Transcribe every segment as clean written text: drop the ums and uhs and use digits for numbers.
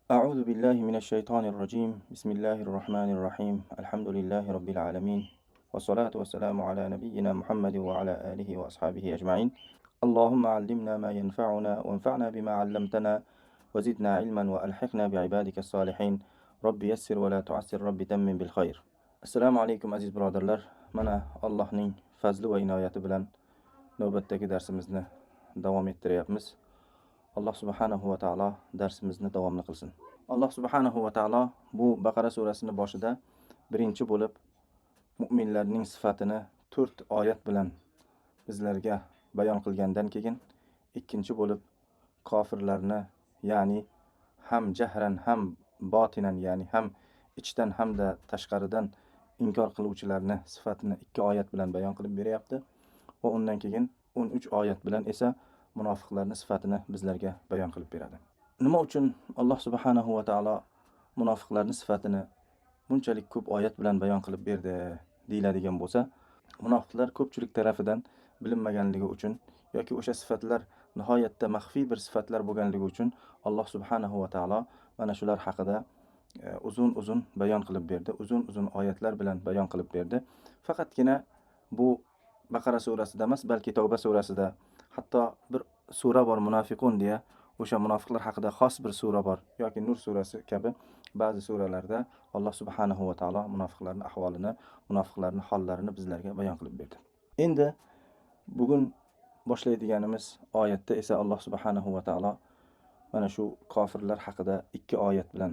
أعوذ بالله من الشيطان الرجيم بسم الله الرحمن الرحيم الحمد لله رب العالمين والصلاة والسلام على نبينا محمد وعلى آله وأصحابه أجمعين اللهم علمنا ما ينفعنا وانفعنا بما علمتنا وزدنا علما وألحقنا بعبادك الصالحين رب يسر ولا تعسر رب تمم بالخير السلام عليكم عزيز برادرlar mana Allohning fazli va inoyati bilan navbatdagi darsimizni davom ettiryapmiz. Alloh subhanahu va taolo darsimizni davomli qilsin. Alloh subhanahu va taolo bu Baqara surasining boshida birinchi bo'lib mu'minlarning sifatini 4 oyat bilan bizlarga bayon qilgandan keyin ikkinchi bo'lib kofirlarni, ya'ni ham jahran ham botinan, ya'ni ham ichdan hamda tashqaridan inkor qiluvchilarni sifatini 2 oyat bilan bayon qilib beryapti va undan keyin 13 oyat bilan esa munofiqlarning sifatini bizlarga bayon qilib beradi. Nima uchun Alloh subhanahu va taolo munofiqlarning sifatini bunchalik ko'p oyat bilan bayon qilib berdi deyiladigan bo'lsa, munofiqlar ko'pchilik tarafidan bilinmaganligi uchun yoki o'sha sifatlar nihoyatda maxfiy bir sifatlar bo'lganligi uchun Alloh subhanahu va taolo mana shular haqida uzun-uzun bayon qilib berdi. Uzun-uzun oyatlar bilan bayon qilib berdi. Faqatgina bu Baqara surasida emas, balki Tavba surasida, hatto bir sura bor, Munofiqun deya, o'sha munofiqlar haqida xos bir sura bor yoki Nur surasi kabi ba'zi suralarda Alloh subhanahu va taolo munofiqlarning ahvolini, munofiqlarning hollarini bizlarga bayon qilib berdi. Endi bugun boshlaydiganimiz oyatda esa Alloh subhanahu va taolo mana shu kofirlar haqida 2 oyat bilan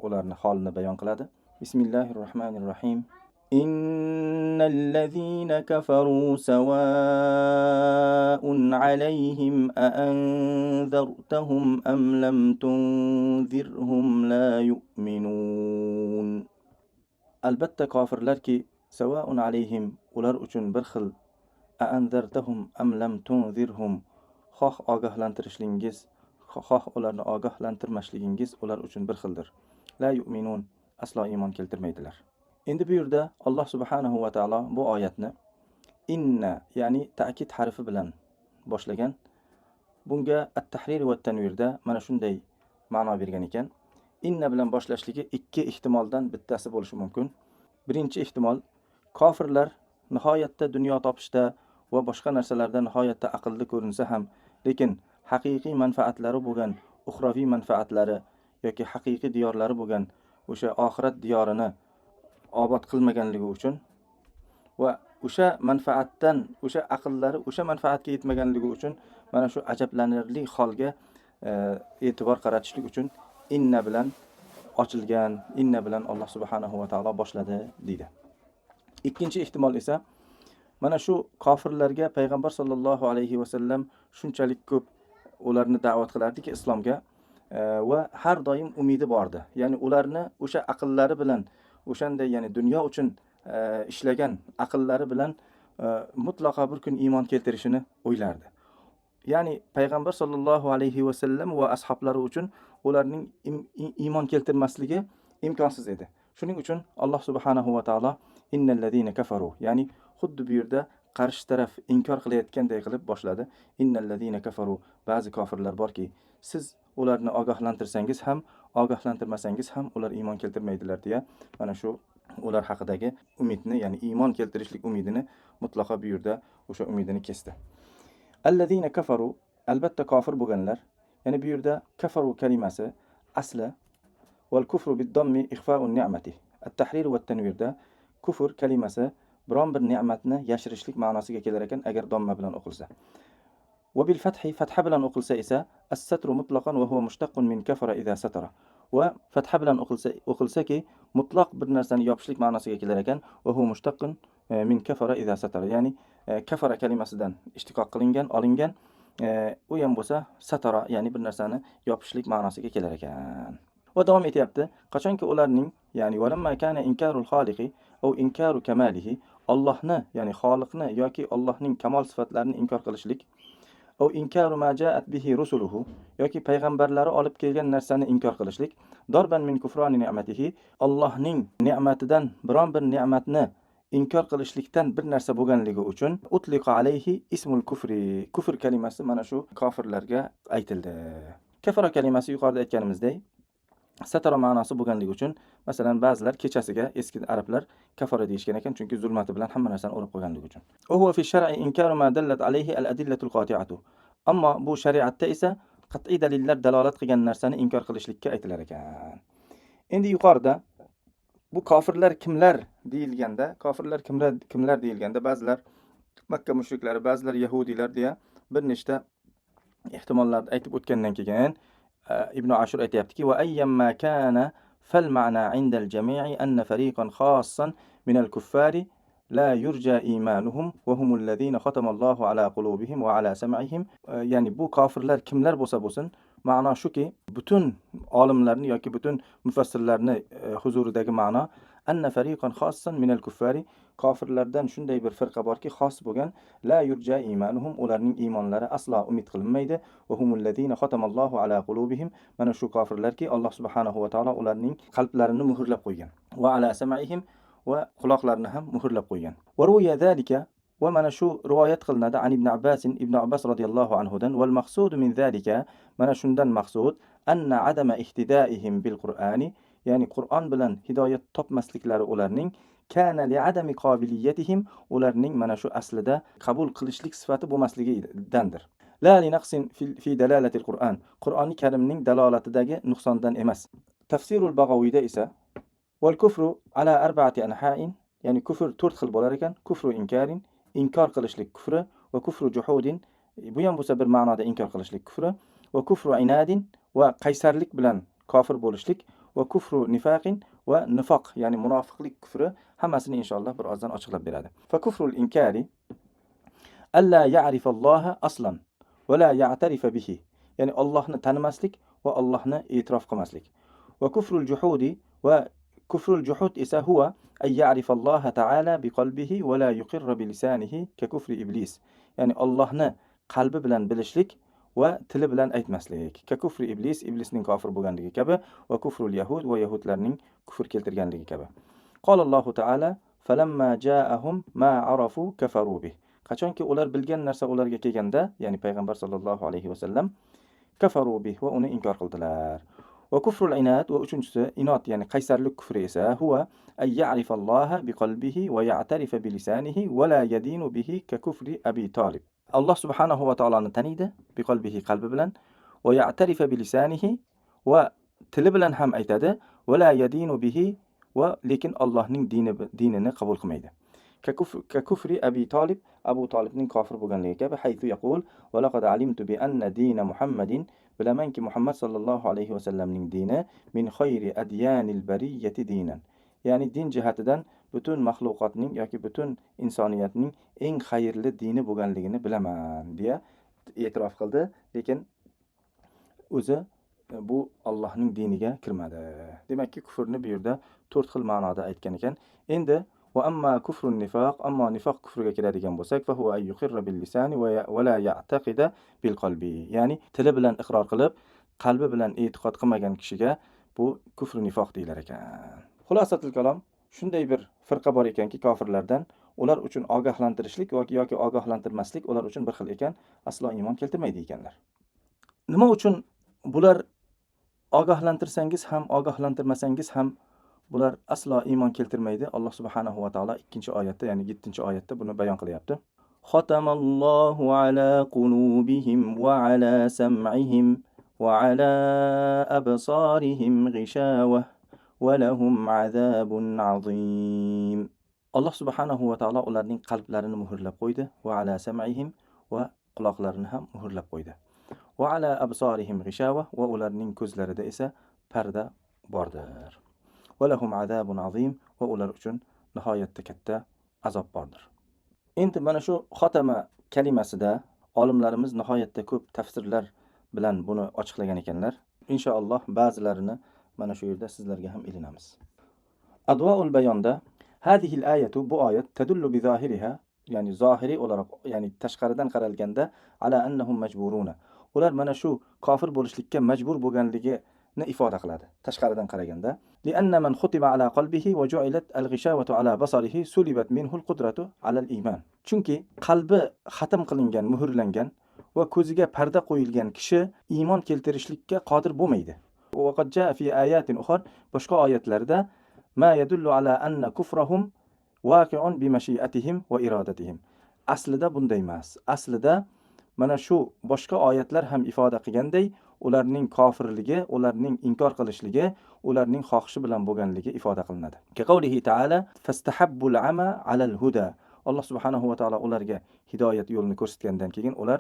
ularning holini bayon qiladi. Bismillahirrohmanirrohim. Innallazina kafaru sawa'un alayhim a'anzartahum am lam tunzirhum la yu'minun. Albatta kofirlarki sawa'un alayhim, ular uchun bir xil. A'anzartahum am lam tunzirhum, xoh ogohlantirishligingiz, xoh ularni ogohlantirmasligingiz ular uchun bir xildir. La yu'minun, aslo iymon keltirmaydilar. Endi bu yerda Alloh subhanahu va taolo bu oyatni inna, ya'ni ta'kid harfi bilan boshlagan. Bunga at-tahrir va at-tanvirda mana shunday ma'no bergan ekan. Inna bilan boshlashligi 2 ehtimoldan bittasi bo'lishi mumkin. Birinchi ehtimol, kofirlar nihoyatda dunyo topishda va boshqa narsalarda nihoyatda aqlli ko'rinsa ham, lekin haqiqiy manfaatlari bo'lgan, uxroviy manfaatlari yoki haqiqiy diyorlari bo'lgan o'sha oxirat diyorini obod qilmaganligi uchun va o'sha manfaatdan, o'sha aqllari o'sha manfaatga yetmaganligi uchun mana shu ajablanarli holga e'tibor qaratishlik uchun inna bilan ochilgan, inna bilan Alloh subhanahu va taolo boshladi deydi. Ikkinchi ehtimol esa mana shu kofirlarga payg'ambar sollallohu alayhi va sallam shunchalik ko'p ularni da'vat qilardiki islomga va har doim umidi bordi. Ya'ni ularni o'sha aqllari bilan, o'shanday, ya'ni dunyo uchun ishlagan aqllari bilan mutlaqo bir kun iymon keltirishini o'ylardi. Ya'ni payg'ambar sollallohu alayhi va sallam va ashablari uchun ularning iymon keltirmasligi imkonsiz edi. Shuning uchun Alloh subhanahu va taolo innallazina kafaru, ya'ni xuddi bu yerda qarshi taraf inkor qilayotganday qilib boshladi. Innallazina kafaru, ba'zi kofirlar borki, siz ularni ogohlantirsangiz ham, ogohlantirmasangiz ham ular iymon keltirmaydilar deya mana shu ular haqidagi umidni, ya'ni iymon keltirishlik umidini mutlaqo bu yerda o'sha umidini kesdi. Allazina kafaru, albatta kofir bo'lganlar. Ya'ni bu yerda kafaru kalimasi asli val kufru bid-dammi ikhfa'un ni'mati. At-tahrir va at-tanvirda kufr kalimasi biron bir ne'matni yashirishlik ma'nosiga kelar ekan agar domma bilan o'qilsa. Va bil fathi, fatha bilan o'qilsa esa as-satru mutlaqan va huwa mushtaqqun min kafara idha satara. Va fatha bilan o'qilsaki mutlaq bir narsani yopishlik ma'nosiga kelar ekan va huwa mushtaqqun min kafara idha satara. Ya'ni kafara kalimasidan ishtiqoq qilingan, olingan. U ham bo'lsa satara, ya'ni bir narsani yopishlik ma'nosiga kelar ekan. Va davom etyapti. Qachonki ularning, ya'ni walamma kana inkarul xoliqi aw inkaru kamalihi, Allohni, ya'ni xoliqni yoki Allohning kamol sifatlarini inkor qilishlik, aw inkaru ma ja'at bihi rusuluhu, yoki payg'ambarlari olib kelgan narsani inkor qilishlik, darban min kufrani ni'matihi, Allohning ne'matidan biron bir ne'matni inkor qilishlikdan bir narsa bo'lganligi uchun utliqa alayhi ismul kufri, kufr kalimasi mana shu kofirlarga aytildi. Kafara kalimasi yuqorida aytganimizdek satara ma'nosi bo'lganligi uchun, masalan, ba'zilar kechasiga eski arablar kafara deyishgan ekan, chunki zulmati bilan hamma narsani o'rab qo'yganligi uchun. Va huwa fi shar'i inkaru ma dallat alayhi al-adillatul qati'atu. Ammo bu shariatda esa qat'iy dalillar dalolat qilgan narsani inkor qilishlikka aytilar ekan. Endi yuqorida bu kofirlar kimlar deyilganda, ba'zilar Makka mushriklari, ba'zilar yahudiylar deya bir nechta ehtimollarni aytib o'tgandan keyin Ibn Ashur aytayaptiki: "Va ayyamma kana fal ma'na 'inda al-jami'i anna fariqan khassan min al-kuffari la yurja imanuhum wa hum alladhina khatama Allahu ala qulubihim wa ala sam'ihim." Ya'ni bu kofirlar kimlar bo'lsa bo'lsin, ma'no shuki, butun olimlarni yoki butun mufassirlarni huzuridagi ma'no anna fariqan khassan min al-kuffari, kofirlardan shunday bir firqa borki, xos bo'lgan, la yurja imanuhum, ularning iymonlari aslo umid qilinmaydi, va humul ladina khatamallohu ala qulubihim, mana shu kofirlarki Alloh subhanahu va taolo ularning qalblarini muhrlab qo'ygan, va ala sam'ihim, va quloqlarini ham muhrlab qo'ygan. Va ruya zalika, va mana shu rivoyat qilinadi an ibn Abbas radhiyallohu anhudan, val maqsud min zalika, mana shundan maqsud anna adama ihtidaihim bil Qur'ani, ya'ni Qur'on bilan hidoyat topmasliklari ularning kana li adami qobiliyatihim, ularning mana shu aslida qabul qilishlik sifati bo'lmasligidandir. La li naqsin fi dalalatil Qur'an, Qur'oni Karimning dalolatidagi nuqsondan emas. Tafsirul Bag'aviyda esa val kufru ala arba'ati anha'in, ya'ni kufr 4 xil bo'lar ekan. Kufru inkarin, inkor qilishlik kufri, va kufru juhudin, bu ham bo'lsa bir ma'noda inkor qilishlik kufri, va kufru inadin, va qaysarlik bilan kofir bo'lishlik, va kufru nifaqin, va nifoq, ya'ni munofiqlik kufri. Hammasini inshaalloh bir ozdan ochiqlab beradi. Fa kufrul inkari alla ya'rifalloha aslan va la ya'tarifa bihi, ya'ni Allohni tanimaslik va Allohni e'tirof qilmaslik. Va kufrul juhudi, va kufrul juhud esa huwa ay ya'rifalloha ta'ala biqalbihi va la yuqirra bilisanihi ka kufri iblis, ya'ni Allohni qalbi bilan bilishlik va tili bilan aytmaslik. Ka kufri iblis, iblisning kofir bo'lganligi kabi, va kufrul yahud, va yahudlarning kufr keltirganligi kabi. Qala Allohu ta'ala falamma ja'ahum ma arafu kafaru bih. Qachonki ular bilgan narsa ularga kelganda, ya'ni payg'ambar sollallohu alayhi vasallam, kafaru bih, va uni inkor qildilar. Va kufrul inad, va uchinchisi inod, ya'ni qaysarlik kufri esa huwa ay ya'rifalloha biqalbihi va ya'tarifa bilisanihi va la yadinu bihi ka kufri Abi Talib. Alloh subhanahu va taoloni taniydi, biqalbihi, qalbi bilan, va ya'tarifa bilisanihi, va tili bilan ham aytadi, va la yadinu bihi, va lekin Allohning dinini qabul qilmaydi. Ka kufri Abi Talib, Abu Talibning kofir bo'lganligi kabi, haythu yaqul va laqad alimtu bi anna dina Muhammadin, bilamanki Muhammad sallallohu alayhi vasallamning dini min khayri adyanil bariyati dinan, ya'ni din jihatidan butun maxluqotning yoki butun insoniyatning eng xayrli dini bo'lganligini bilaman deya e'tirof qildi, lekin o'zi bu Allohning diniga kirmadi. Demakki, kufrni bu yerda 4 xil ma'noda aytgan ekan. Endi va amma kufrun nifoq, ammo nifoq kufriga keladigan bo'lsak, fa huwa ay yuqirra bil lisani va la ya'taqida bil qalbi, ya'ni tili bilan iqror qilib, qalbi bilan e'tiqod qilmagan kishiga bu kufr nifoq deyilar ekan. Xulosatul kalom, shunday bir firqa bor ekanki kofirlardan, ular uchun ogohlantirishlik yoki ogohlantirmaslik ular uchun bir xil ekan, aslo iymon keltirmaydi ekanlar. Nima uchun bular ogohlantirsangiz ham, ogohlantirmasangiz ham bular aslo iymon keltirmaydi? Alloh subhanahu va taolo 2-oyatda, ya'ni 7-oyatda buni bayon qilyapti. Xotamallohu ala qulubihim va ala sam'ihim va ala absarihim g'ishawah va lahum azabun azim. Alloh subhanahu va taolo ularning qalblarini muhrlab qo'ydi, va ala sam'ihim, va quloqlarini ham muhrlab qo'ydi. Va ala absarihim g'ishawah, va ularning ko'zlarida esa parda bordir. Va lahum azabun azim, va ular uchun nihoyatda katta azob bordir. Endi mana shu xotama kalimasida olimlarimiz nihoyatda ko'p tafsirlar bilan buni ochiqlagan ekanlar. Inshaalloh ba'zilarini mana shu yerda sizlarga ham ilinamiz. Advaul bayonda hadhihi al-ayatu, bu oyat tadullu bi zohiriha, ya'ni zohiri olarak, ya'ni tashqaridan qaralganda ala annahum majburuna, ular mana shu kofir bo'lishlikka majbur bo'lganligini ifoda qiladi tashqaridan qaraganda. Li anna man khutima ala qalbihi va ju'ilat al-ghishawatu ala basarihi sulibat minhu al-qudratu ala al-iman. Chunki qalbi xatam qilingan, muhrlangan va ko'ziga parda qo'yilgan kishi iymon keltirishlikka qodir bo'lmaydi. وقد جاء في آيات أخرى boshqa oyatlarda ما يدل على أن كفرهم واقع بمشيئتهم وإرادتهم. Aslida bunday emas. Aslida mana shu boshqa oyatlar ham ifoda qilganday, ularning kofirligi, ularning inkor qilishligi, ularning xohishi bilan bo'lganligi ifoda qilinadi. Qavlihi ta'ala fastahabbul ama alal huda. Alloh subhanahu va taolo ularga hidoyat yo'lini ko'rsatgandan keyin ular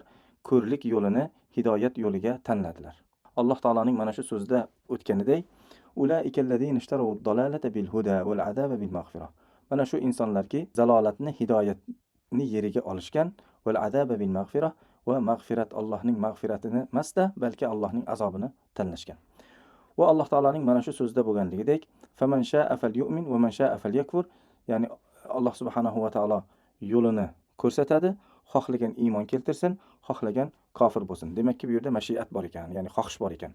ko'rlik yo'lini hidoyat yo'liga tanladilar. Alloh taoloning mana shu so'zda o'tganidek, ulaikallazina ishtarawud dalalata bil huda wal azaba bil maghfirah. Mana shu insonlarki zalolatni hidoyatni yeriga olishgan, wal azaba bil maghfirah va mag'firat, Allohning mag'firatini emasda, balki Allohning azobini tanlashgan. Va Alloh taoloning mana shu so'zda bo'lganligidek, faman sha'a falyu'min va man sha'a falyakfur, ya'ni Alloh subhanahu va taolo yo'lini ko'rsatadi, xohlagan iymon keltirsin, xohlagan kofir bo'lsin. Demakki bu yerda mashiat bor ekan, ya'ni xohish bor ekan.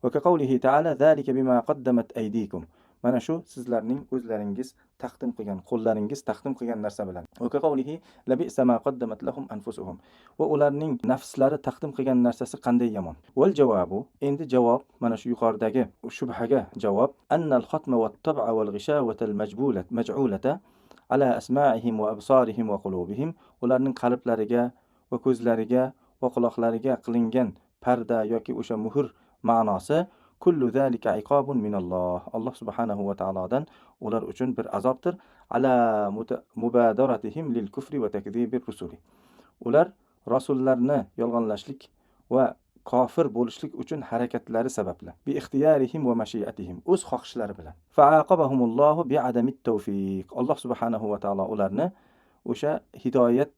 Va qavlihi ta'ala zalika bima qaddamat aydikum. Mana shu sizlarning o'zlaringiz taqdim qilgan, qo'llaringiz taqdim qilgan narsa bilan. Va qavlihi labisa ma qaddamat lahum anfusuhum. Va ularning nafslari taqdim qilgan narsasi qanday yomon. Val javobu, endi javob mana shu yuqoridagi shubhaga javob, annal khatma wat tab'a wal ghishawata al maj'ulata ala asma'ihim va absarihim va qulubihim. Ularning qalblariga va ko'zlariga va quloqlariga qilingan parda yoki o'sha muhr ma'nosi kullu zalika iqobun minalloh. Alloh subhanahu va taolodan ular uchun bir azobdir. Ala mubadaratihim lil kufri va takzibir rusuli. Ular rasullarni yolg'onlashlik va kofir bo'lishlik uchun harakatlari sababli. Bi ixtiyarihim va mashiatihim, o'z xohishlari bilan. Fa'aqabahumullohu bi adamit tawfiq. Alloh subhanahu va taolo ularni o'sha hidoyat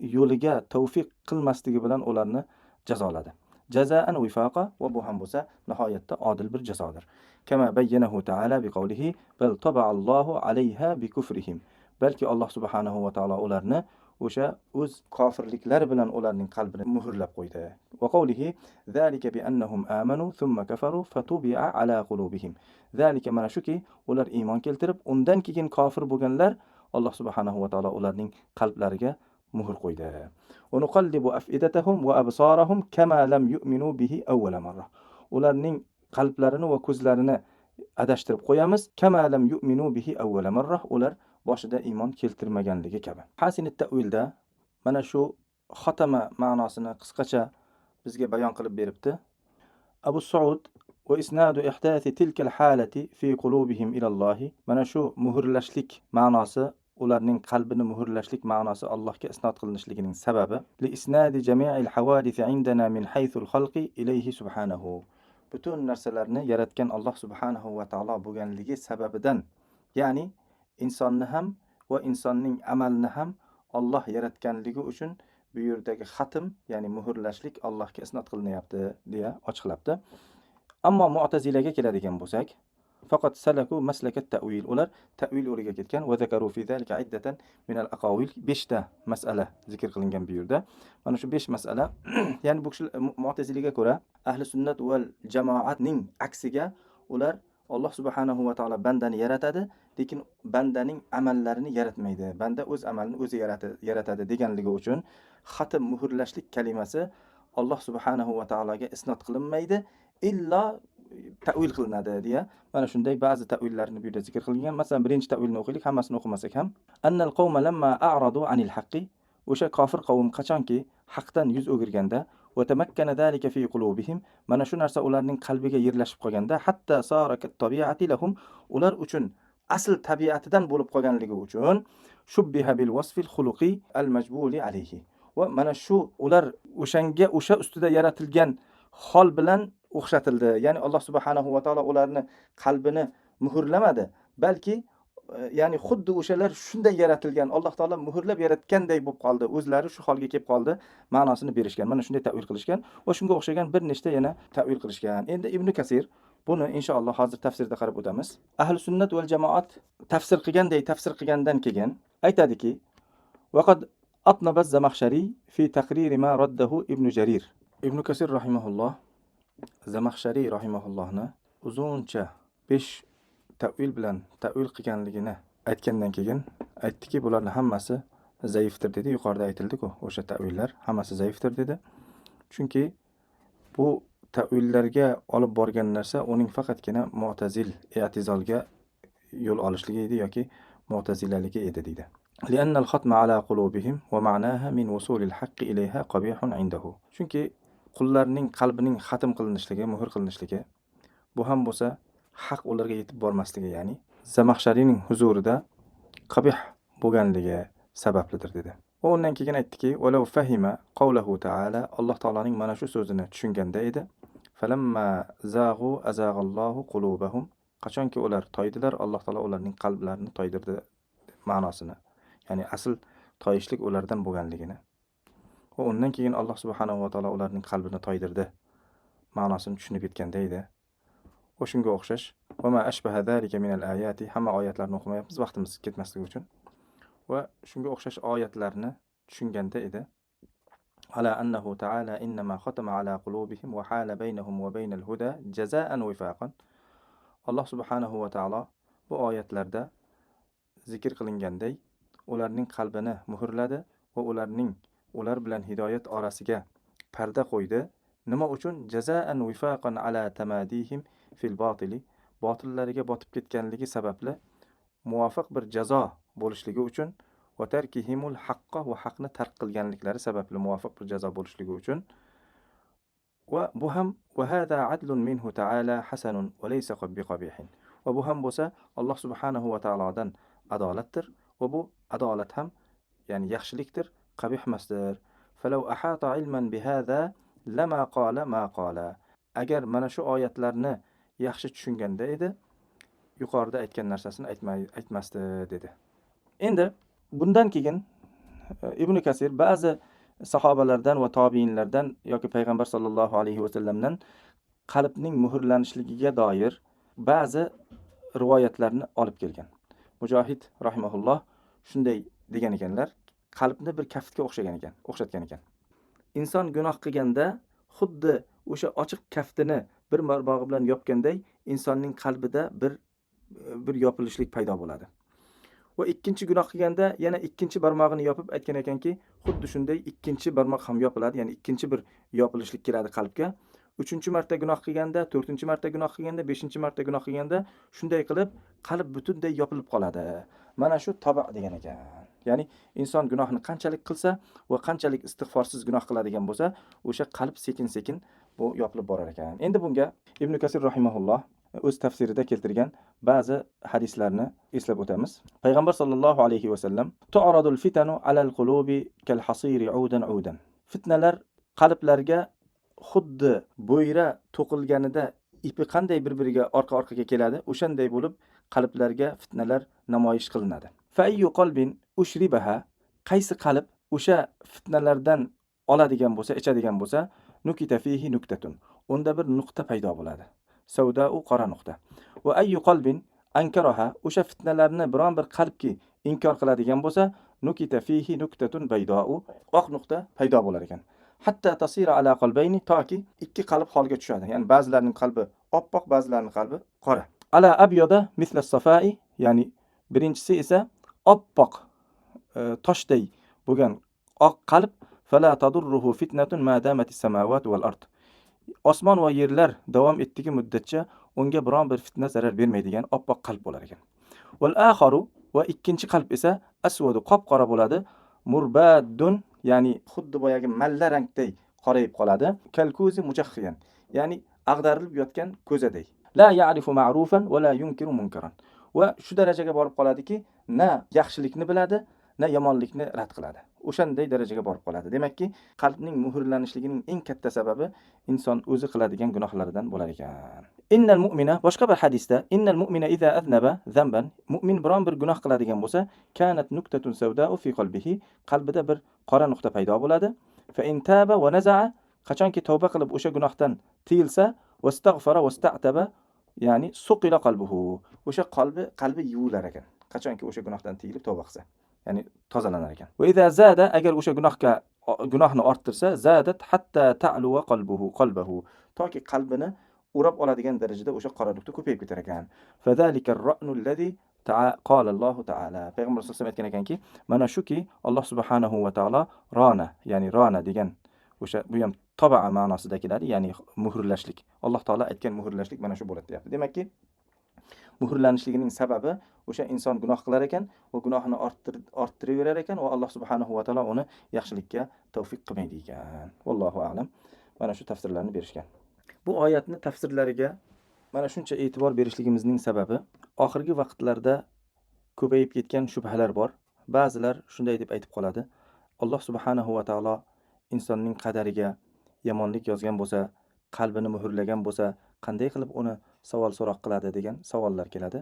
yo'liga tavfiq qilmasligi bilan ularni jazoladi. Jazaan wifaqa, va bu ham bo'lsa nihoyatda odil bir jazodir. Kama bayyanahu ta'ala bi qawlihi bal taba'allohu alayha bi kufrihim. Balki Alloh subhanahu va taolo ularni o'sha o'z kofirliklari bilan ularning qalbini muhrlab qo'ydi. Va qawlihi zalika bi annahum amanu thumma kafaru fatubi'a ala qulubihim. Zalika mana shuki ular iymon keltirib undan keyin kofir bo'lganlar, Alloh subhanahu va taolo ularning qalblariga muhr qo'ydi. Va nuqallibu afidatahum va absarahum kama lam yu'minu bihi awwala marra. Ularning qalblarini va ko'zlarini adashtirib qo'yamiz. Kama lam yu'minu bihi awwala marra. Ular boshida iymon keltirmaganligi kabi. Hasin at-ta'wilda mana shu xotama ma'nosini qisqacha bizga bayon qilib beribdi. Abu Suud va isnadu ihdathi tilka al-halati fi qulubihim ila Alloh. Mana shu muhrlashlik ma'nosi, ularning qalbini muhrlashlik ma'nosi Allohga isnod qilinishligining sababi li isnadi jami'il hawadith indana min haythu al-khalqi ilayhi subhanahu. Butun narsalarni yaratgan Alloh subhanahu va taolo bo'lganligi sababidan, ya'ni insonni ham va insonning amalini ham Alloh yaratganligi uchun bu yerdagi xatm, ya'ni muhrlashlik Allohga isnod qilinyapti deya ochiqlabdi. Ammo Mu'tazilaga keladigan bo'lsak, faqat salaku maslakat ta'wil, ular ta'wil yo'liga ketgan. Va zakaru fi zalika iddatan min al-aqawil, 5 ta masala zikr qilingan bu yerda. Mana shu 5 masala, ya'ni bu Mu'tazilaga ko'ra ahli sunnat val jamoatning aksiga ular Alloh subhanahu va taolo bandani yaratadi, lekin bandaning amallarini yaratmaydi. Banda o'z amalini o'zi yaratadi deganligi uchun xatm muhrlashlik kalimasi Alloh subhanahu va taologa isnod qilinmaydi, illo ta'wil qilinadi deya mana shunday ba'zi ta'villarni bu yerda zikr qilingan. Masalan, birinchi ta'vilni o'qiylik, hammasini o'qimasak ham. Annal qawma lamma a'radu anil haqqi, o'sha kofir qavm qachonki haqdan yuz o'girganda, va tamakkana zalika fi qulubihim, mana shu narsa ularning qalbiga yerlashib qolganda, hatta sara kat tabiati lahum, ular uchun asl tabiatidan bo'lib qolganligi uchun shubbiha bil wasfil xuluqi al majbuli alayhi. Va mana shu ular o'shanga o'sha ustida yaratilgan hol bilan o'xshatildi. Ya'ni Alloh subhanahu va taolo ularni qalbini muhrlamadi, balki ya'ni xuddi o'shalar shunday yaratilgan, Alloh taolo muhrlab yaratganday bo'lib qoldi, o'zlari shu holga kelib qoldi ma'nosini berishgan. Mana shunday ta'wil qilishgan va shunga o'xshagan bir nechta yana ta'wil qilishgan. Endi Ibn Kasir buni inshaalloh hozir tafsirda qarab o'tamiz. Ahli sunnat val jamoat tafsir qilgandan keyin aytadiki: "Vaqad atnaba az-Zamakhshari fi taqrir ma raddahu Ibn Jarir." Ibn Kasir rahimahulloh Zamakhshari rahimahullohni uzuncha 5 ta'wil bilan ta'wil qilganligini aytgandan keyin aytdiki, bularning hammasi zaifdir dedi. Yuqorida aytildi-ku, o'sha ta'villar hammasi zaifdir dedi. Chunki bu ta'villarga olib borgan narsa uning faqatgina mu'tazil, i'tizolga yo'l olishligi edi yoki mu'tazilaligi edi deydi. لأن الختم على قلوبهم ومعناها من وصول الحق إليها قبيح عنده. Chunki qullarning qalbining xatm qilinishligi, muhr qilinishligi, bu ham bo'lsa haq ularga yetib bormasligi, ya'ni Zamaxshariyning huzurida qabih bo'lganligi sabablidir dedi. Va undan keyin aytdiki, "Walau fahima qawlahu ta'ala", Alloh taolaning mana shu so'zini tushunganda edi, "Falamma zaghu azaghallohu qulubahum", qachonki ular toydilar, Alloh taolo ularning qalblarini toydirdi ma'nosini. Ya'ni asl toyishlik ulardan bo'lganligini. Va undan keyin Alloh subhanahu va taolo ularning qalbini toydirdi ma'nosini tushunib yetganda edi. Va shunga o'xshash va ma ashbaha zalika min al-ayati, hamma oyatlarni o'qimayapmiz vaqtimiz ketmasligi uchun. Va shunga o'xshash oyatlarni tushunganda edi. Ala annahu ta'ala innama khatama ala qulubihim wa hala baynahum va baynal huda jazaan wifaqan. Alloh subhanahu va taolo bu oyatlarda zikr qilinganday ularning qalbini muhrladi va ular bilan hidoyat orasiga parda qo'ydi. Nima uchun? Jazaan wifaqan ala tamadihim fil batili, botillariga botib ketganligi sababli muvofiq bir jazo bo'lishligi uchun, va tarkihimul haqqa, va haqni tark qilganliklari sababli muvofiq bir jazo bo'lishligi uchun. Va bu ham va hada adlun minhu ta'ala hasanun va laysa biqabihin. Va bu ham bo'lsa Alloh subhanahu va taolodan adolatdir va bu adolat ham ya'ni yaxshilikdir, qabih emasdir. Falau ahata ilman bihada lama qala ma qala. Agar mana shu oyatlarni yaxshi tushunganda edi, yuqorida aytgan narsasini aytmasdi dedi. Endi bundan keyin Ibn Kasir ba'zi sahobalardan va tobiinlardan yoki payg'ambar sollallohu alayhi va sallamdan qalbning muhrlanishligiga doir ba'zi rivoyatlarni olib kelgan. Mujohid rahimahulloh shunday degan ekanlar, qalbni bir kaftga o'xshatgan ekan. Inson gunoh qilganda xuddi o'sha ochiq kaftini bir barmog'i bilan yopganday insonning qalbida bir yopilishlik paydo bo'ladi. Va ikkinchi gunoh qilganda yana ikkinchi barmog'ini yopib aytgan ekanki, xuddi shunday ikkinchi barmoq ham yopiladi, ya'ni ikkinchi bir yopilishlik keladi qalbga. Uchinchi marta gunoh qilganda, to'rtinchi marta gunoh qilganda, beshinchi marta gunoh qilganda shunday qilib qalb butunday yopilib qoladi. Mana shu toba degan ekan. Ya'ni inson gunohni qanchalik qilsa va qanchalik istig'forsiz gunoh qiladigan bo'lsa, o'sha qalb sekin-sekin bu yopilib borar ekan. Endi bunga Ibn Kasir rahimahulloh o'z tafsirida keltirgan ba'zi hadislarni eslab o'tamiz. Payg'ambar sollallohu alayhi va sallam tu'radul fitanu alal qulubi kal hasiri udan udan. Fitnalar qalblarga xuddi bo'yra to'qilganida ipi qanday bir-biriga orqa-orqaga keladi, o'shanday bo'lib qalblarga fitnalar namoyish qilinadi. Fa ayyu qalbin ushribaha, qaysi qalb o'sha fitnalardan oladigan bo'lsa, ichadigan bo'lsa, nukita fihi nuktatun, unda bir nuqta paydo bo'ladi. Savda'u qora nuqta. Va ayyu qalbin ankaraha, o'sha fitnalarni biron bir qalbki inkor qiladigan bo'lsa, nukita fihi nuktatun bayda'u, oq nuqta paydo bo'lar ekan. Hatta tasira ala qalbayni, toki ikki qalb holga tushadi. Ya'ni ba'zilarning qalbi oppoq, ba'zilarning qalbi qora. Ala abyada misla safai, ya'ni birinchisi esa oppoq toshday bo'lgan oq qalb, fala tadurruhu fitnatun ma damat as-samawati wal ard. Osmon va yerlar davom etdigi muddatcha unga biron bir fitna zarar bermaydigan oppoq qalb bo'lar ekan. Wal akharu, va ikkinchi qalb esa aswadu, qop-qora bo'ladi, murbadun, ya'ni xuddi boyagi malla rangday qorayib qoladi, kalkuzi mujahhiyan, ya'ni ag'darilib yotgan ko'zaday. La ya'rifu ma'rufan va la yunkiru munkaran. Va shu darajaga borib qoladiki, na yaxshilikni biladi, na yomonlikni rad qiladi. O'shanday darajaga borib qoladi. Demakki, qalbning muhrlanishligining eng katta sababi inson o'zi qiladigan gunohlaridan bo'lar ekan. Innal mu'mina, boshqa bir hadisda, innal mu'mina idza aznaba zamban, mu'min biron bir gunoh qiladigan bo'lsa, kanat nuktatun savda'u fi qalbihi, qalbida bir qora nuqta paydo bo'ladi. Fa in taba va naza'a, qachonki tavba qilib o'sha gunohdan tiyilsa, vastaghfara vasta'taba, ya'ni suqila qalbuhu, o'sha qalbi yuvilar ekan. Qachonki o'sha gunohdan tiyilib tavba qilsa, ya'ni tozalanar ekan. Va idza zada, agar o'sha gunohni orttirsa, zadat hatta ta'lu qalbuhu, toki qalbini o'rab oladigan darajada o'sha qora nuqta ko'payib ketar ekan. Fazalika ar-ra'nu alladhi qala Alloh ta'ala. Payg'ambar sollallohu alayhi vasallam aytgan ekanki, mana shuki Alloh subhanahu va taolo rona, ya'ni rona degan o'sha bu ham Toba'a ma'nosida keladi, ya'ni muhrlashlik. Alloh taolo aytgan muhrlashlik mana shu bo'ladi deyapti. Demakki, muhrlanishligining sababi o'sha inson gunoh qilar ekan, va gunohini orttiraverar ekan va Alloh subhanahu va taolo uni yaxshilikka tavfiq qilmaydi ekan. Vallohu a'lam. Mana shu tafsirlarni berishgan. Bu oyatni tafsirlariga mana shuncha e'tibor berishligimizning sababi oxirgi vaqtlarda ko'payib ketgan shubhalar bor. Ba'zilar shunday deb aytib qoladi: Alloh subhanahu va taolo insonning qadariga yomonlik yozgan bo'lsa, qalbini muhrlagan bo'lsa, qanday qilib uni savol so'roq qiladi degan savollar keladi.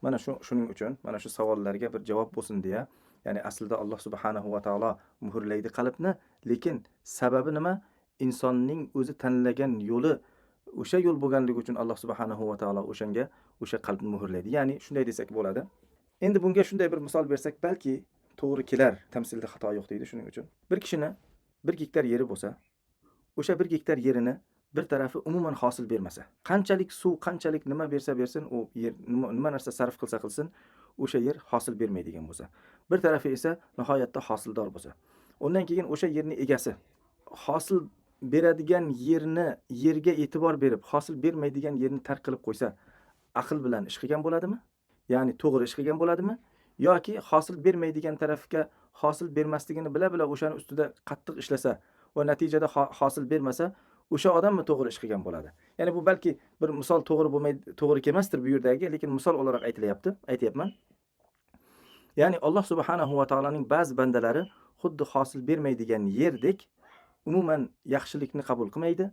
Mana shuning uchun mana shu savollarga bir javob bo'lsin deya, ya'ni aslida Alloh subhanahu va taolo muhrlaydi qalbni, lekin sababi nima? Insonning o'zi tanlagan yo'li o'sha yo'l bo'lganligi uchun Alloh subhanahu va taolo o'sha qalbni muhrlaydi. Ya'ni shunday desak bo'ladi. Endi bunga shunday bir misol bersak, balki to'g'ri kelar. Tamsilda xato yo'q deydi. Shuning uchun bir kishini 1 gektar yeri bo'lsa, o'sha 1 gektar yerini bir tarafi umuman hosil bermasa, qanchalik suv, qanchalik nima bersa bersin, u yer nima narsa sarf qilsa qilsin, o'sha yer hosil bermaydigan bo'lsa, bir tarafi esa nihoyatda hosildor bo'lsa, undan keyin o'sha yerning egasi hosil beradigan yerga e'tibor berib, hosil bermaydigan yerni tark qilib qo'ysa, aql bilan ish qilgan bo'ladimi? Ya'ni to'g'ri ish qilgan bo'ladimi? Yoki hosil bermaydigan tarafga hosil bermasligini bila-bila o'shani ustida qattiq ishlasa va natijada hosil bermasa, o'sha odammi to'g'ri ish qilgan bo'ladi? Ya'ni bu balki bir misol to'g'ri kelmasdir bu yerdagi, lekin misol olarak aytyapman. Ya'ni Alloh subhanahu va taolaning ba'zi bandalari xuddi hosil bermaydigan yerdek umuman yaxshilikni qabul qilmaydi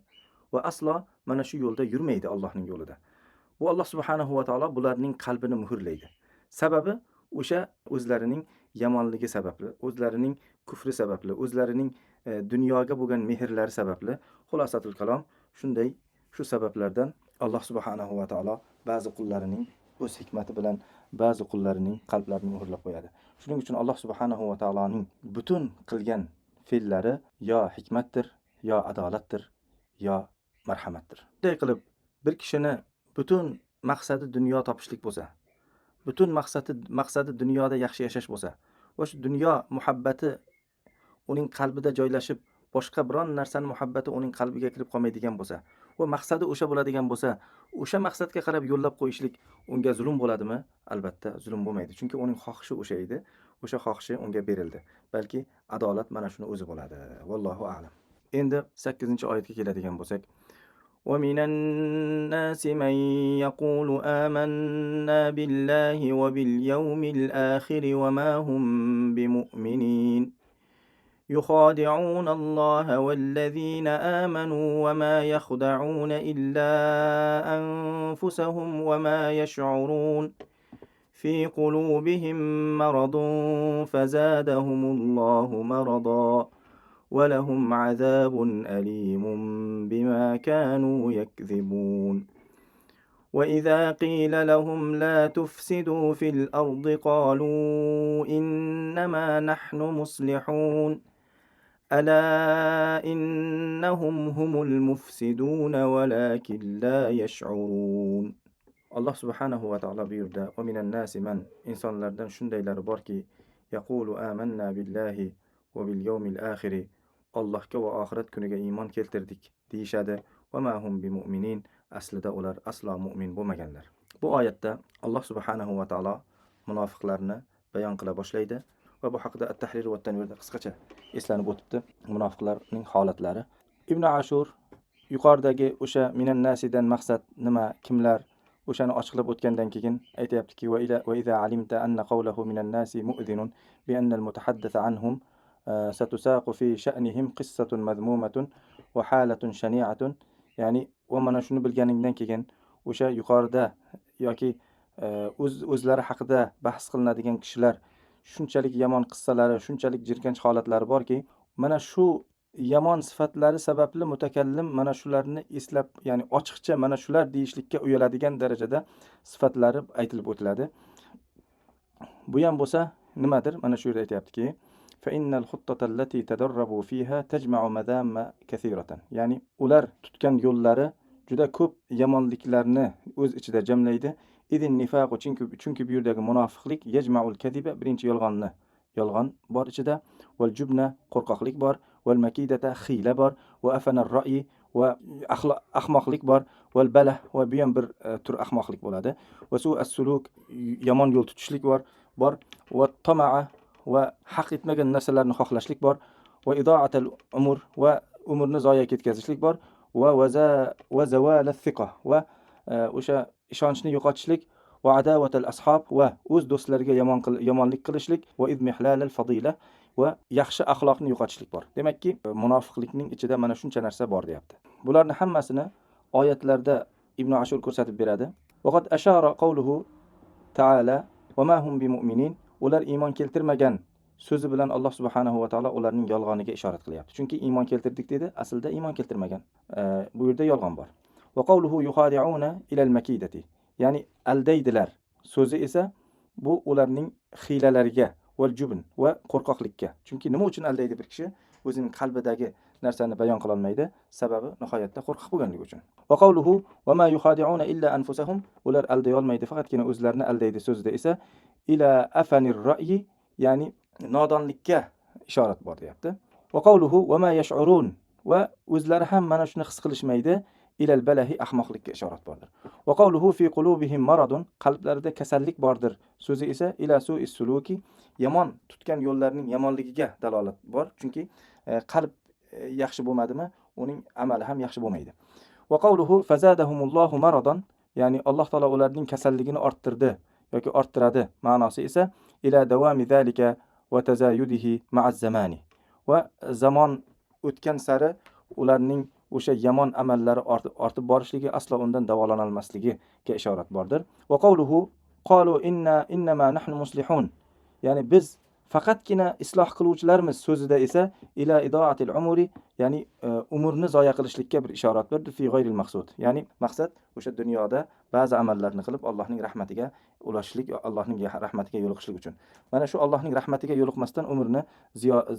va aslo mana shu yo'lda yurmaydi, Allohning yo'lida. Bu Alloh subhanahu va taolo bularning qalbini muhrlaydi. Sababi o'sha o'zlarining yomonligi sababli, o'zlarining kufri sababli, o'zlarining dunyoga bo'lgan mehrlari sababli. Xulosatul kalom shunday, shu sabablardan Alloh subhanahu va taolo ba'zi qullarining o'z hikmati bilan ba'zi qullarining qalblarini muhrlab qo'yadi. Shuning uchun Alloh subhanahu va taoloning butun qilgan fe'llari yo hikmatdir, yo adolatdir, yo marhamatdir. Bunday qilib bir kishini butun maqsadi dunyo topishlik bo'lsa, butun maqsadi dunyoda yaxshi yashash bo'lsa, va shu dunyo muhabbati uning qalbida joylashib, boshqa biron narsani muhabbati uning qalbiga kirib qolmaydigan bo'lsa, va maqsadi o'sha bo'ladigan bo'lsa, o'sha maqsadga qarab yo'llab qo'yishlik unga zulm bo'ladimi? Albatta zulm bo'lmaydi. Chunki uning xohishi o'sha edi, o'sha xohishi unga berildi. Balki adolat mana shuni o'zi bo'ladi. Vallohu a'lam. Endi 8-oyatga keladigan bo'lsak, ومن الناس من يقول آمنا بالله وباليوم الآخر وما هم بمؤمنين يخادعون الله والذين آمنوا وما يخدعون إلا أنفسهم وما يشعرون في قلوبهم مرض فزادهم الله مرضا ولهم عذاب أليم بما كانوا يكذبون وإذا قيل لهم لا تفسدوا في الأرض قالوا إنما نحن مصلحون ألا إنهم هم المفسدون ولكن لا يشعرون. Allah subhanahu va taolo buyurdi: "Va minan nasi man", insonlardan shundaylari borki, yaqulu amanna billahi va bil yawmil akhir, Allohga va oxirat kuniga iymon keltirdik deyishadi. Va ma hum bimu'minin, aslida ular aslo mu'min bo'lmaganlar. Bu oyatda Alloh subhanahu va taolo munofiqlarni bayon qila boshlaydi va bu haqida At-Tahrir va At-Tanvirda qisqacha eslanib o'tibdi munofiqlarning holatlari. Ibn Ashur yuqoridagi o'sha minan nasidan maqsad nima, kimlar, o'shani ochiqlab o'tgandan keyin aytayaptiki: "Va iza alimta anna qawluhu minan nasi mu'dhinun bi anna al-mutahadditha anhum satusaqu fi sha'nihim qissatun madmumatun va halatun shani'atun", ya'ni va mana shuni bilganingdan keyin o'sha yuqorida yoki o'zlari haqida bahs qilinadigan kishilar shunchalik yomon qissalari, shunchalik jirkanch holatlari borki, mana shu yomon sifatlari sababli mutakallim mana shularni eslab, ya'ni ochiqcha mana shular deyishlikka uyaladigan darajada sifatlari aytilib o'tiladi. Bu ham bo'lsa nimadir? Mana shu yerda aytayaptiki: "Fa innal xuttata allati tadarrabu fiha tajma'u madamma kathiratan", ya'ni ular tutgan yo'llari juda ko'p yomonliklarni o'z ichida jamlaydi. Idin nifaqu, chunki bu yerdagi munofiqlik, yajma'ul kadiba, birinchi yolg'on bor ichida, val jubna, qo'rqoqlik bor, val makidata hiyla bor, va afanar ra'yi va ahmoqlik bor, val balah va bu ham bir tur ahmoqlik bo'ladi. Va su'as suluk yomon yo'l tutishlik bor, va tamaa va haq etmagan narsalarni xohlashlik bor, va idoatul umur va umrni zoya ketkazishlik bor, va zawal thiqa va o'sha ishonchni yo'qotishlik, va adavatul ashob va o'z do'stlariga yomonlik qilishlik, va idmihlalal fadila va yaxshi axloqni yo'qotishlik bor. Demakki, munofiqlikning ichida mana shuncha narsa bor deyapti. Bularni hammasini oyatlarda Ibn Ashur ko'rsatib beradi. Vaqad ashara qawluhu ta'ala va ma hum bimu'minin. Ular iymon keltirmagan so'zi bilan Alloh subhanahu va taolo ularning yolg'oniga ishorat qilyapti. Chunki iymon keltirdik dedi, aslida iymon keltirmagan. Bu yerda yolg'on bor. Va qawluhu yukhadi'una ila al-makidati. Ya'ni aldaydilar so'zi esa bu ularning hiylalariga val jubn va qo'rqoqlikka. Chunki nima uchun aldaydi bir kishi? O'zining qalbidagi narsani bayon qila olmaydi, sababi nihoyatda qo'rqib bo'lganligi uchun. Va qawluhu va ma yukhadi'una illa anfusahum. Ular alday olmaydi, faqatgina o'zlarini aldaydi so'zida esa ila afanir ra'yi, ya'ni nodonlikka ishorat bor deyapti. Va qawluhu va ma yash'urun va o'zlari ham mana shuni his qilishmaydi, ilal balahi ahmoqlikka ishorat bordir. Va qawluhu fi qulubihim maradun, qalblarida kasallik bordir so'zi esa ila su'is suluki, yomon tutgan yo'llarning yomonligiga dalolat bor. Chunki qalb yaxshi bo'lmadimi, uning amali ham yaxshi bo'lmaydi. Va qawluhu fazadahumullohu maradan, ya'ni Alloh taolo ularning kasalligini orttirdi yoki orttiradi ma'nosi esa ila dawami zalika va tazayudihi ma'az zamani. Va zamon o'tgan sari ularning o'sha yomon amallari ortib borishligi, aslo undan davolanolmasligiga ishorat bordir. Va qawluhu qalu innama nahnu muslihun, ya'ni biz faqatgina isloh qiluvchilarmiz so'zida esa ila idoatil umuri, ya'ni umrni zoya qilishlikka bir ishorat berdi, fi g'ayril maqsud. Ya'ni maqsad o'sha dunyoda ba'zi amallarni qilib Allohning rahmatiga ulashishlik, Allohning rahmatiga yo'liqishlik uchun. Mana shu Allohning rahmatiga yo'liqmasdan umrni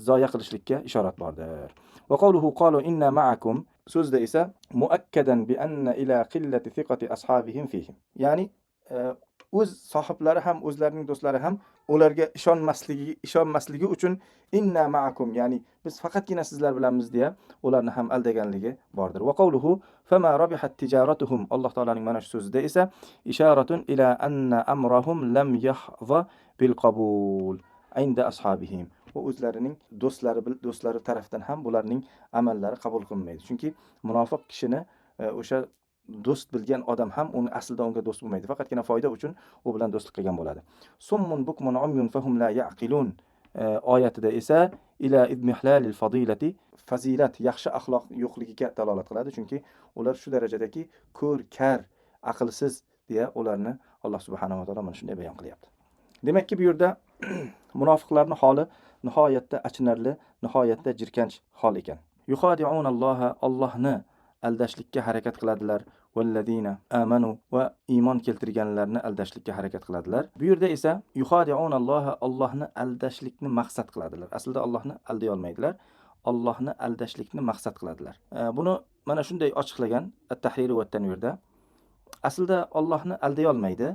zoya qilishlikka ishorat bordir. Va qawluhu qalu inna ma'akum so'zda esa muakkadan bi anna ila qillati thiqati ashabihim fihim. Ya'ni o'z sohiblari ham, o'zlarining do'stlari ham ularga ishonmasligi uchun inna ma'akum, ya'ni biz faqatgina sizlar bilanmiz deya ularni ham aldaganligi bordir. Va qawluhu fama rabihat tijaratuhum, Alloh taolaning mana shu so'zida esa isharatun ila anna amrahum lam yahza bil qabul inda ashabihim. Va o'zlarining do'stlari tarafdan ham bularning amallari qabul qilinmaydi. Chunki munofiq kishini o'sha do'st bilgan odam ham aslida unga do'st bo'lmaydi. Faqatgina foyda uchun u bilan do'stlik qilgan bo'ladi. Summun bukmun umyun fahum la ya'qilun oyatida esa ila idmihlalil fadilati, fazilat, yaxshi axloq yo'qligiga dalolat qiladi. Chunki ular shu darajadagi ko'r, kar, aqlsiz deya ularni Alloh subhanahu va taolo mana shunday bayon qilyapti. Demakki, bu yerda munofiqlarning holi nihoyatda achinarli, nihoyatda jirkanch hol ekan. Yukhadi'unalloha, Allohni aldashlikka harakat qiladilar. Vallazina amanu va iymon keltirganlarni aldashlikka harakat qiladilar. Bu yerda esa yukhadi'unalloha, Allohni aldashlikni maqsad qiladilar. Aslida Allohni alday olmaydilar. Allohni aldashlikni maqsad qiladilar. Buni mana shunday ochiqlagan At-Tahrir va At-Tanvirda. Aslida Allohni alday olmaydi,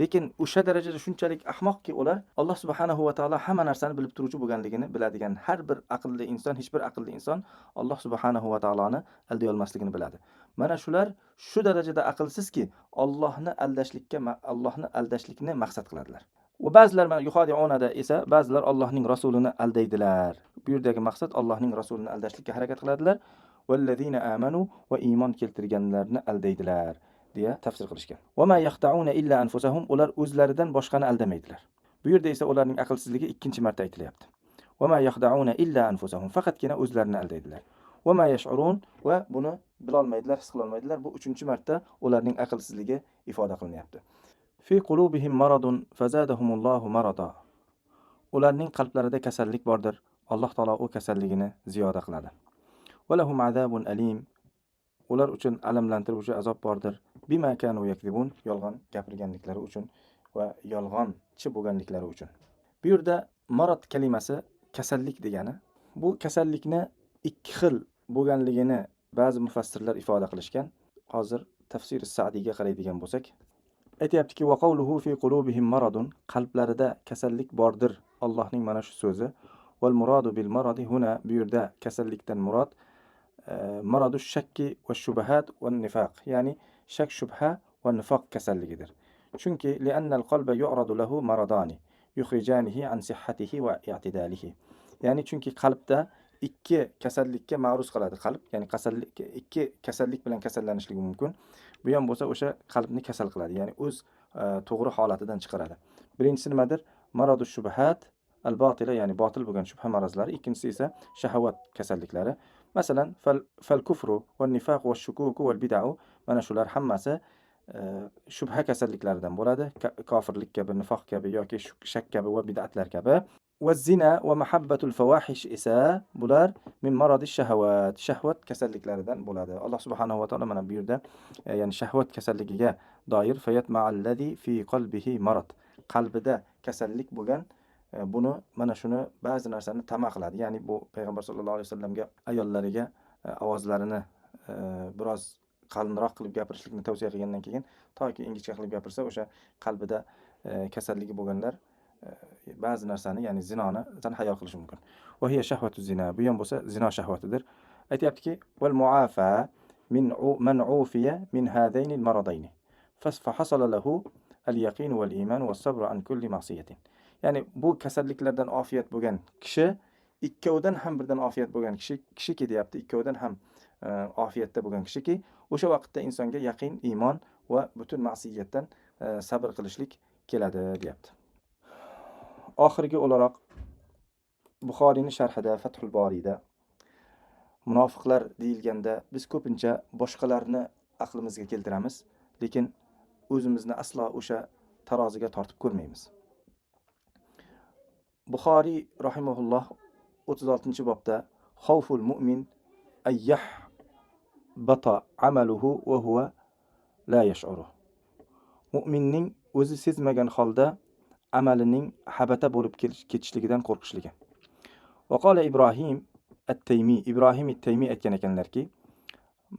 lekin o'sha darajada shunchalik ahmoqki ular Alloh subhanahu va taolo hamma narsani bilib turuvchi bo'lganligini biladigan har bir aqlli inson, hech bir aqlli inson Alloh subhanahu va taoloni alday olmasligini biladi. Mana shular shu darajada aqlsizki, Allohni aldashlikni maqsad qiladilar. Va ba'zilar mana yukhadi'unada esa ba'zilar Allohning rasulini aldaydilar. Bu yerdagi maqsad Allohning rasulini aldashlikka harakat qiladilar. Vallazina amanu va iymon keltirganlarni aldaydilar deya tafsir qilishgan. Va ma yaxta'una illa anfusahum, ular o'zlaridan boshqani aldamaydilar. Bu yerda esa ularning aqlsizligi ikkinchi marta aytilyapti. Va ma yaxta'una illa anfusahum, faqatgina o'zlarini aldaydilar. Va ma yash'urun, va buni bilolmaydilar, his qilolmaydilar. Bu uchinchi marta ularning aqlsizligi ifoda qilinyapti. Fi qulubihim maradun fazadahumullohu marada. Ularning qalblarida kasallik bordir. Alloh taolo u kasalligini ziyoda qiladi. Va lahum azabun alim. Ular uchun alamlantiruvchi azob bordir. Bima kanu yakzibun, yolg'on gapirganliklari uchun va yolg'onchi bo'lganliklari uchun. Bu yerda marad kalimasi kasallik degani. Bu kasallikni ikki xil bo'lganligini ba'zi mufassirlar ifoda qilishgan. Hozir tafsir Sa'diyga qaraydigan bo'lsak, aytayaptiki va qawluhu fi qulubihim maradun, qalblarida kasallik bordir. Allohning mana shu so'zi. Vel muradu bil maradi huna bu yerda kasallikdan murod maradu shakki ve şubahat ve nifaq. Yani shak shubha ve nifaq kasalligidir. Chunki li'annal qalba yu'radu lahu maradani yukhrijanihi an sihhatihi ve i'tidalihi. Yani chunki qalbda ikki kasallikka ma'ruz qiladi qalb, ya'ni ikki kasallik bilan kasallanishligi mumkin. Bu ham bo'lsa o'sha qalbni kasal qiladi, ya'ni o'z to'g'ri holatidan chiqaradi. Birinchisi nimadir? Maradu shubhat al-botila, ya'ni botil bo'lgan shubha marazlari. Ikkinchisi esa shahovat kasalliklari. Masalan, fal kufru va nifaq va shukuku va bid'u, mana shular hammasi shubha kasalliklaridan bo'ladi. Kofirlik kabi, nifoq kabi yoki shak kabi va bid'atlar kabi. Va zina va mahabbatul fawahish esa bular min maradi shahawat, shahvat kasalliklaridan bo'ladi. Alloh subhanahu va taolo mana bu yerda ya'ni shahvat kasalligiga doir fayatma'allazi fi qalbihi marad, qalbida kasallik bo'lgan buni mana shuni ba'zi narsani tama qiladi. Ya'ni bu payg'ambar sollallohu alayhi vasallamga ayollariga ovozlarini biroz qalinroq qilib gapirishlikni tavsiya qilgandan keyin toki ingichka qilib gapirsa o'sha qalbida kasalligi bo'lganlar ba'zi narsani, ya'ni zinoni hayol qilishi mumkin. Va hiya shahvatu zina. Bu ham bo'lsa zino shahvatidir. Aytayaptiki, val muafa min man ufiya min hadayn al maradayn fa hasala lahu al yaqin wal iman was sabr an kulli ma'siyatin. Ya'ni bu kasalliklardan ofiyat bo'lgan kishi, ikkovidan ham birdan ofiyat bo'lgan kishiki deyapti, ikkovidan ham ofiyatda bo'lgan kishiki, o'sha vaqtda insonga yaqin, iymon va butun ma'siyatdan sabr qilishlik keladi, deyapti. Oxirgi o'laroq Buxoriyning sharhida Fathul Boriyda munofiqlar deyilganda biz ko'pincha boshqalarni aqlimizga keltiramiz, lekin o'zimizni aslo o'sha taroziga tortib ko'rmaymiz. Buxoriy rahimahulloh 36-bobda xavful mu'min ayyah bata amaluhu va huwa la yash'uru. Mu'minning o'zi sezmagan holda amalining habata bo'lib ketishligidan qo'rqishligi. Va qala Ibrohim at-Taymi aytgan ekanlarki,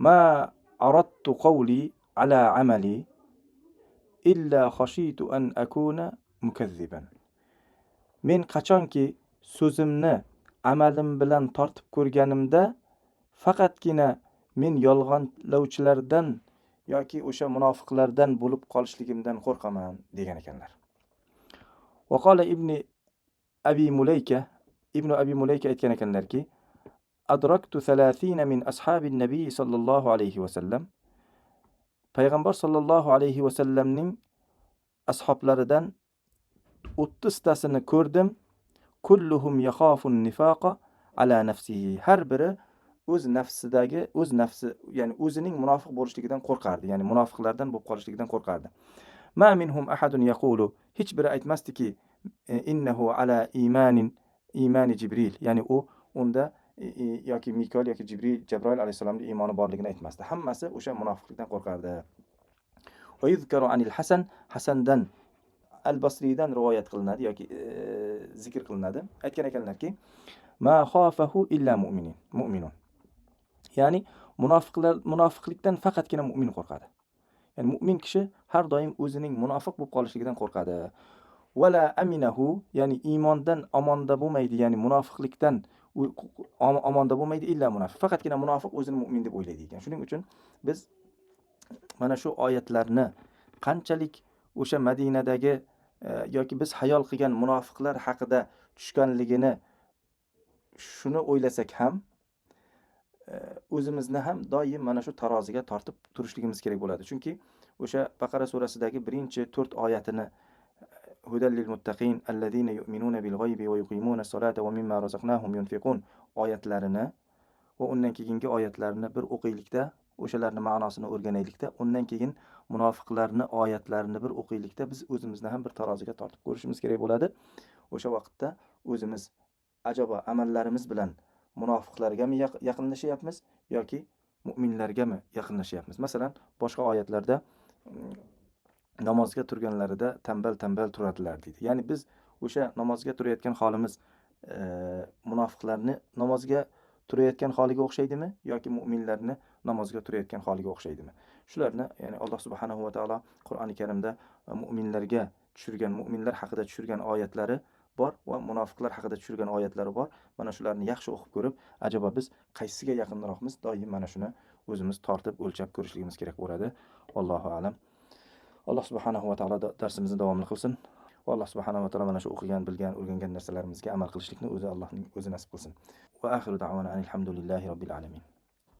ma aradtu qawli ala amali illa khashitu an akuna mukazziban. Men qachonki so'zimni amalim bilan tortib ko'rganimda faqatgina men yolg'onlovchilardan yoki o'sha munofiqlardan bo'lib qolishligimdan qo'rqaman degan ekanlar. Va qala Ibn Abi Mulayka aytgan ekanlarki, adraktu 30 min ashabin nabiy sallallohu alayhi va sallam. Payg'ambar sallallohu alayhi va sallamning ashablaridan 30 tasini ko'rdim. Kulluhum yakhafun nifaqa ala nafsihi. Har biri o'z nafsi, ya'ni o'zining munofiq bo'lishligidan qo'rqardi, ya'ni munofiqlardan bo'lib qolishligidan qo'rqardi. Ma minhum ahadun yaqulu, hech biri aytmasdiki, innahu ala imani Jibril, ya'ni unda yoki Mikoil yoki Jabroil alayhisolamning iymoni borligini aytmasdi. Hammasi o'sha munofiqlikdan qo'rqardi. Va yuzkaru anil Hasandan Al-Basriydan rivoyat qilinadi yoki zikr qilinadi. Aytgan ekanlarki, ma khafahu illa mu'minun. Ya'ni munofiqlikdan faqatgina mu'min qo'rqadi. Ya'ni mu'min kishi har doim o'zining munofiq bo'lib qolishligidan qo'rqadi. Wala aminahu, ya'ni iymondan omonda bo'lmaydi, ya'ni munofiqlikdan omonda bo'lmaydi illa munofiq. Faqatgina munofiq o'zini mu'min deb o'ylaydi ekan. Shuning uchun biz mana shu oyatlarni qanchalik o'sha Madinadagi yoki biz hayol qilgan munofiqlar haqida tushganligini shuni o'ylasak ham o'zimizni ham doim mana shu taroziga tortib turishligimiz kerak bo'ladi. Chunki o'sha Baqara surasidagi birinchi 4 oyatini hudal lil muttaqin allazina yu'minuna bil g'aybi va yuqimuna solata va mimma razaqnahum yunfiqun oyatlarini va undan keyingi oyatlarni bir o'qiylikda, o'shalarni ma'nosini o'rganaylikda, undan keyin munofiqlarni oyatlarini bir o'qiylikda biz o'zimizni ham bir taroziga tortib ko'rishimiz kerak bo'ladi. O'sha vaqtda o'zimiz ajabo amallarimiz bilan munofiqlargami yaqinlashyapmiz yoki mu'minlargami yaqinlashyapmiz? Masalan, boshqa oyatlarda namozga turganlarida tambal turadilar deydi. Ya'ni biz o'sha namozga turayotgan holimiz munofiqlarni namozga turayotgan holiga o'xshaydimi yoki mu'minlarni namozga turayotgan holiga o'xshaydimi? Shularni, ya'ni Alloh subhanahu va taolo Qur'oni Karimda mu'minlar haqida tushirgan oyatlari bor va munofiqlar haqida tushirgan oyatlari bor. Mana shularni yaxshi o'qib ko'rib, ajaba biz qaysisiga yaqinroqmiz? Doim mana shuni o'zimiz tortib, o'lchab ko'rishligimiz kerak bo'ladi. Allohu a'lam. Alloh subhanahu va taolo darsimizni davomli qilsin. Va Alloh subhanahu va taolo mana shu o'qigan, bilgan, o'rgangan narsalarimizga amal qilishlikni o'zi Allohning o'zi nasib qilsin. Va axiru da'vana alhamdulillahi robbil alamin.